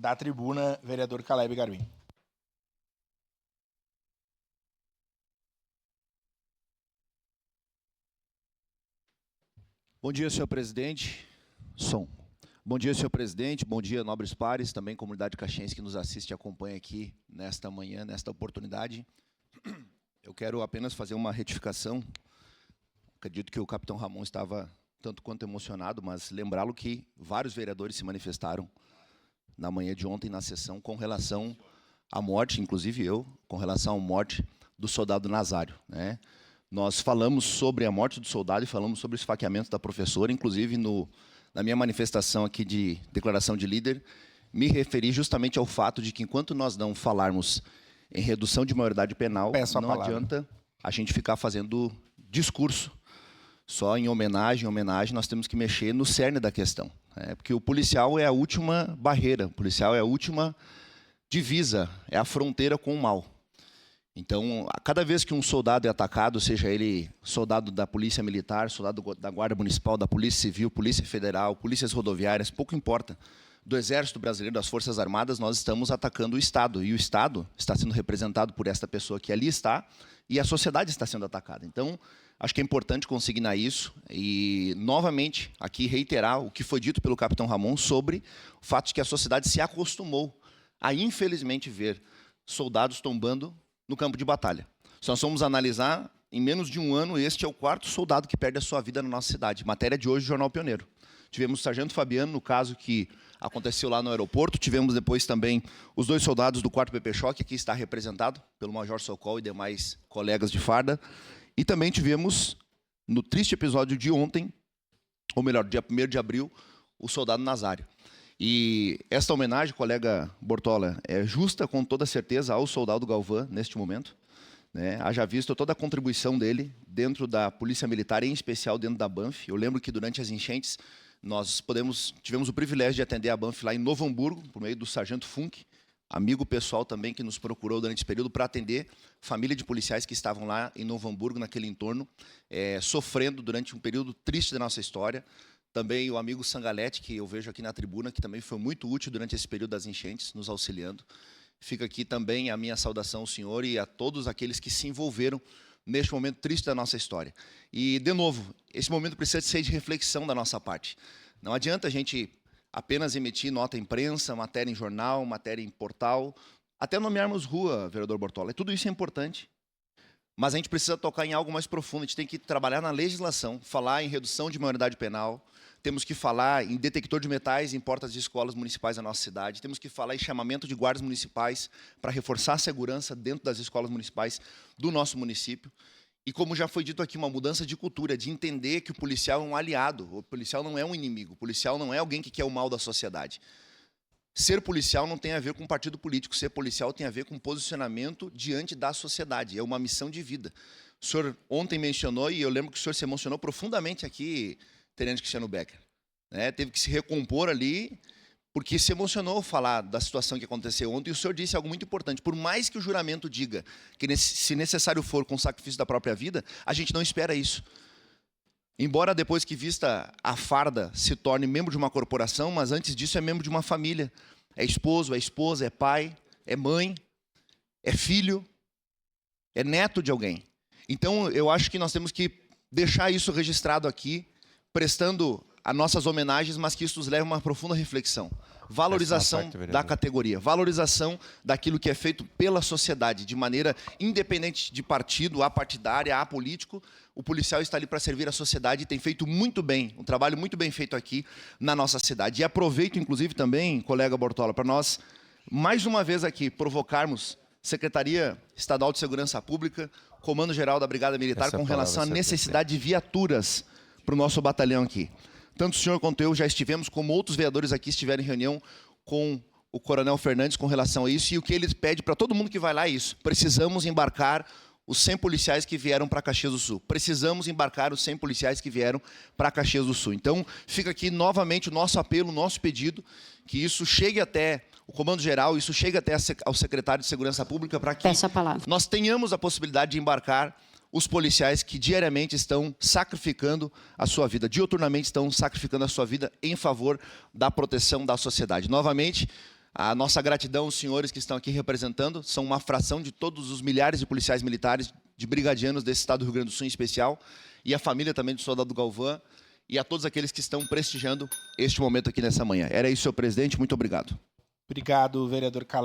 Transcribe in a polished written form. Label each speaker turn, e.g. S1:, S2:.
S1: Da tribuna, vereador Caleb Garbim.
S2: Bom dia, senhor presidente. Bom dia, senhor presidente. Bom dia, nobres pares, também comunidade caxiense que nos assiste e acompanha aqui nesta manhã, nesta oportunidade. Eu quero apenas fazer uma retificação. Acredito que o capitão Ramon estava tanto quanto emocionado, mas lembrá-lo que vários vereadores se manifestaram na manhã de ontem na sessão com relação à morte, inclusive eu, com relação à morte do soldado Nazário, né? Nós falamos sobre a morte do soldado e falamos sobre o esfaqueamento da professora, inclusive na minha manifestação aqui de declaração de líder, me referi justamente ao fato de que enquanto nós não falarmos em redução de maioridade penal, não adianta a gente ficar fazendo discurso só em homenagem, nós temos que mexer no cerne da questão. Porque o policial é a última barreira, o policial é a última divisa, é a fronteira com o mal. Então, a cada vez que um soldado é atacado, seja ele soldado da Polícia Militar, soldado da Guarda Municipal, da Polícia Civil, Polícia Federal, polícias rodoviárias, pouco importa, do Exército Brasileiro, das Forças Armadas, nós estamos atacando o Estado. E o Estado está sendo representado por esta pessoa que ali está, e a sociedade está sendo atacada. Então, acho que é importante consignar isso e, novamente, aqui reiterar o que foi dito pelo capitão Ramon sobre o fato de que a sociedade se acostumou a, infelizmente, ver soldados tombando no campo de batalha. Se nós formos analisar, em menos de um ano, este é o 4º soldado que perde a sua vida na nossa cidade. Matéria de hoje, Jornal Pioneiro. Tivemos o sargento Fabiano, no caso que aconteceu lá no aeroporto. Tivemos depois também os 2 soldados do 4º PP Choque, aqui está representado pelo Major Socol e demais colegas de farda. E também tivemos, no triste episódio de ontem, ou melhor, dia 1º de abril, o soldado Nazário. E esta homenagem, colega Bortola, é justa com toda certeza ao soldado Galvão neste momento, né? Haja visto toda a contribuição dele dentro da Polícia Militar, em especial dentro da Banff. Eu lembro que durante as enchentes nós tivemos o privilégio de atender a Banff lá em Novo Hamburgo, por meio do sargento Funk, amigo pessoal também que nos procurou durante esse período para atender família de policiais que estavam lá em Novo Hamburgo, naquele entorno, sofrendo durante um período triste da nossa história. Também o amigo Sangalete, que eu vejo aqui na tribuna, que também foi muito útil durante esse período das enchentes, nos auxiliando. Fica aqui também a minha saudação ao senhor e a todos aqueles que se envolveram neste momento triste da nossa história. E, de novo, esse momento precisa ser de reflexão da nossa parte. Não adianta a gente apenas emitir nota em imprensa, matéria em jornal, matéria em portal, até nomearmos rua, vereador Bortola. Tudo isso é importante. Mas a gente precisa tocar em algo mais profundo, a gente tem que trabalhar na legislação, falar em redução de maioridade penal, temos que falar em detector de metais em portas de escolas municipais da nossa cidade, temos que falar em chamamento de guardas municipais para reforçar a segurança dentro das escolas municipais do nosso município. E como já foi dito aqui, uma mudança de cultura, de entender que o policial é um aliado, o policial não é um inimigo, o policial não é alguém que quer o mal da sociedade. Ser policial não tem a ver com partido político, ser policial tem a ver com posicionamento diante da sociedade, é uma missão de vida. O senhor ontem mencionou, e eu lembro que o senhor se emocionou profundamente aqui, Tenente Cristiano Becker, né? Teve que se recompor ali, porque se emocionou falar da situação que aconteceu ontem, e o senhor disse algo muito importante, por mais que o juramento diga que, se necessário for, com sacrifício da própria vida, a gente não espera isso. Embora depois que vista a farda se torne membro de uma corporação, mas antes disso é membro de uma família. É esposo, é esposa, é pai, é mãe, é filho, é neto de alguém. Então, eu acho que nós temos que deixar isso registrado aqui, prestando as nossas homenagens, mas que isso nos leve a uma profunda reflexão. Valorização da categoria, valorização daquilo que é feito pela sociedade, de maneira independente de partido, apartidária, apolítico. O policial está ali para servir a sociedade e tem feito muito bem, um trabalho muito bem feito aqui na nossa cidade. E aproveito, inclusive, também, colega Bortola, para nós, mais uma vez aqui, provocarmos Secretaria Estadual de Segurança Pública, Comando Geral da Brigada Militar, com relação à necessidade de viaturas para o nosso batalhão aqui. Tanto o senhor quanto eu já estivemos, como outros vereadores aqui estiveram em reunião com o Coronel Fernandes com relação a isso, e o que ele pede para todo mundo que vai lá é isso: precisamos embarcar os 100 policiais que vieram para Caxias do Sul. Precisamos embarcar os 100 policiais que vieram para Caxias do Sul. Então, fica aqui novamente o nosso apelo, o nosso pedido, que isso chegue até o Comando Geral, isso chegue até ao Secretário de Segurança Pública, para que nós tenhamos a possibilidade de embarcar os policiais que diariamente estão sacrificando a sua vida, diuturnamente estão sacrificando a sua vida em favor da proteção da sociedade. Novamente, A nossa gratidão aos senhores que estão aqui representando, são uma fração de todos os milhares de policiais militares, de brigadianos desse estado do Rio Grande do Sul em especial, e a família também do soldado Galvão, e a todos aqueles que estão prestigiando este momento aqui nessa manhã. Era isso, senhor presidente, muito obrigado.
S1: Obrigado, vereador Caleb.